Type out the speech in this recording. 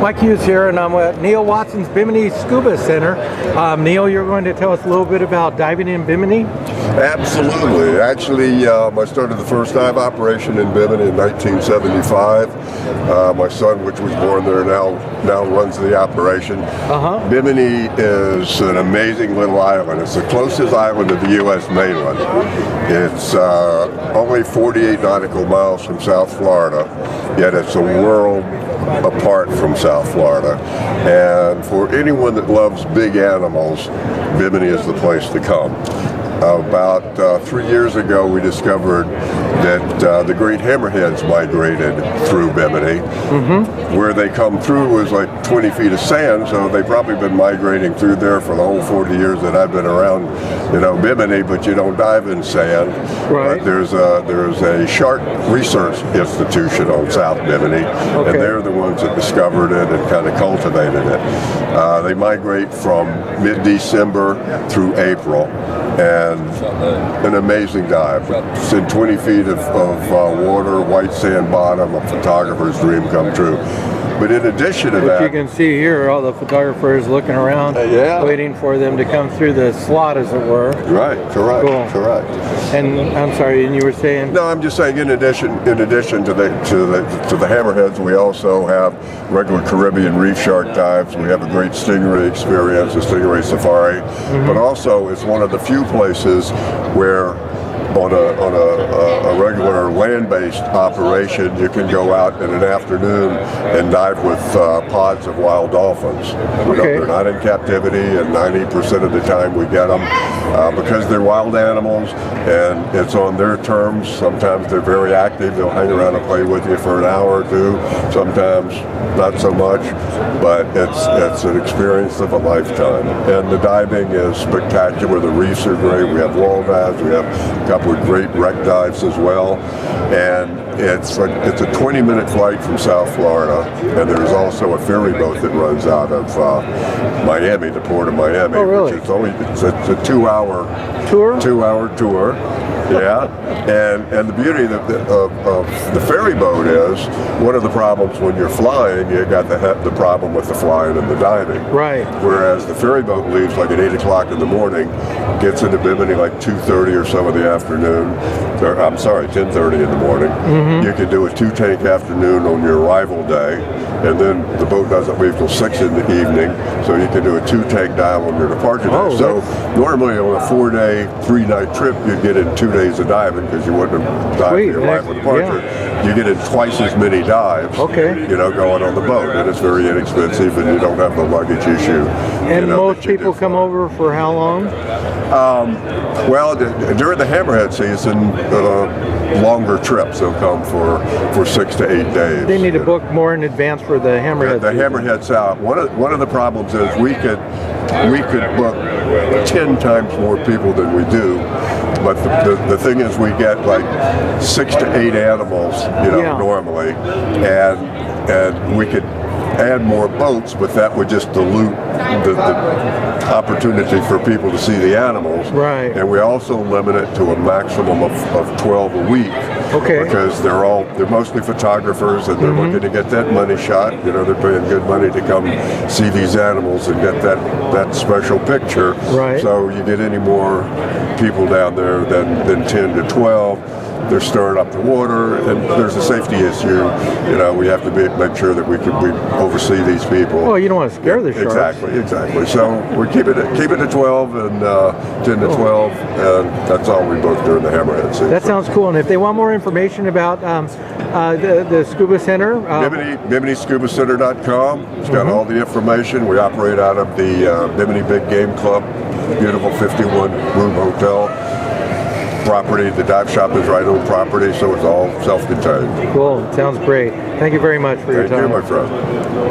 Mike Hughes here, and I'm at Neal Watson's Bimini Scuba Center. Neal, you're going to tell us a little bit about diving in Bimini? Absolutely. Actually, I started the first dive operation in Bimini in 1975. My son, which was born there, now runs the operation. Bimini is an amazing little island. It's the closest island to the U.S. mainland. It's only 48 nautical miles from South Florida, yet it's a world apart from South Florida. And for anyone that loves big animals, Bimini is the place to come. About 3 years ago, we discovered that the great hammerheads migrated through Bimini. Where they come through was like 20 feet of sand, so they've probably been migrating through there for the whole 40 years that I've been around, Bimini, but you don't dive in sand. Right. But there's a shark research institution on South Bimini, and they're the ones that discovered it and kind of cultivated it. They migrate from mid-December through April. And an amazing dive. It's in 20 feet of water, white sand bottom, a photographer's dream come true. But in addition to that, you can see here, all the photographers looking around, waiting for them to come through the slot, as it were. Right, correct, correct. And I'm sorry, and you were saying? No, I'm just saying. In addition to the hammerheads, we also have regular Caribbean reef shark dives. We have a great stingray experience, a stingray safari. But also, it's one of the few places where on a regular land-based operation, you can go out in an afternoon and dive with pods of wild dolphins. They're not in captivity, and 90% of the time we get them because they're wild animals and it's on their terms. Sometimes they're very active. They'll hang around and play with you for an hour or two. Sometimes not so much, but it's an experience of a lifetime. And the diving is spectacular. The reefs are great. We have wall dives. We have a couple with great wreck dives as well, and it's a 20-minute flight from South Florida, and there's also a ferry boat that runs out of Miami, the port of Miami. Oh, really? It's a 2-hour tour. 2-hour tour. Yeah, and the beauty of the ferry boat is one of the problems when you're flying, you got the problem with the flying and the diving. Right. Whereas the ferry boat leaves like at 8 o'clock in the morning, gets into Bimini like 2:30 or so in the afternoon. Or, I'm sorry, 10:30 in the morning. You can do a 2-tank afternoon on your arrival day, and then the boat doesn't leave till 6 in the evening, so you can do a 2-tank dive on your departure day. So normally on a 4-day, 3-night trip, you'd get in 2 days of diving because you wouldn't have dived your arrival and departure. You get in twice as many dives, going on the boat, and it's very inexpensive, and you don't have the luggage issue. And most people come over for how long? Well, during the hammerhead season, longer trips. They'll come for 6 to 8 days. They need to book more in advance for the hammerhead. The hammerhead's out. One of the problems is we could book 10 times more people than we do. But the thing is, we get like 6 to 8 animals, normally, and we could add more boats, but that would just dilute the opportunity for people to see the animals. Right. And we also limit it to a maximum of 12 a week. Because they're mostly photographers, and they're looking to get that money shot. They're paying good money to come see these animals and get that special picture. Right. So you get any more people down there than 10 to 12. They're stirring up the water, and there's a safety issue. We have to make sure that we oversee these people. Well, you don't want to scare the sharks. Exactly. So we keep it at 12 and 10 to 12, and that's all we book during the hammerhead season. That sounds cool. And if they want more information about the Scuba Center, BiminiScubaCenter.com. It's got all the information. We operate out of the Bimini Big Game Club, beautiful 51-room hotel property. The dive shop is right on property, so it's all self-contained. Cool. Sounds great. Thank you very much for your time. Thank you, my friend.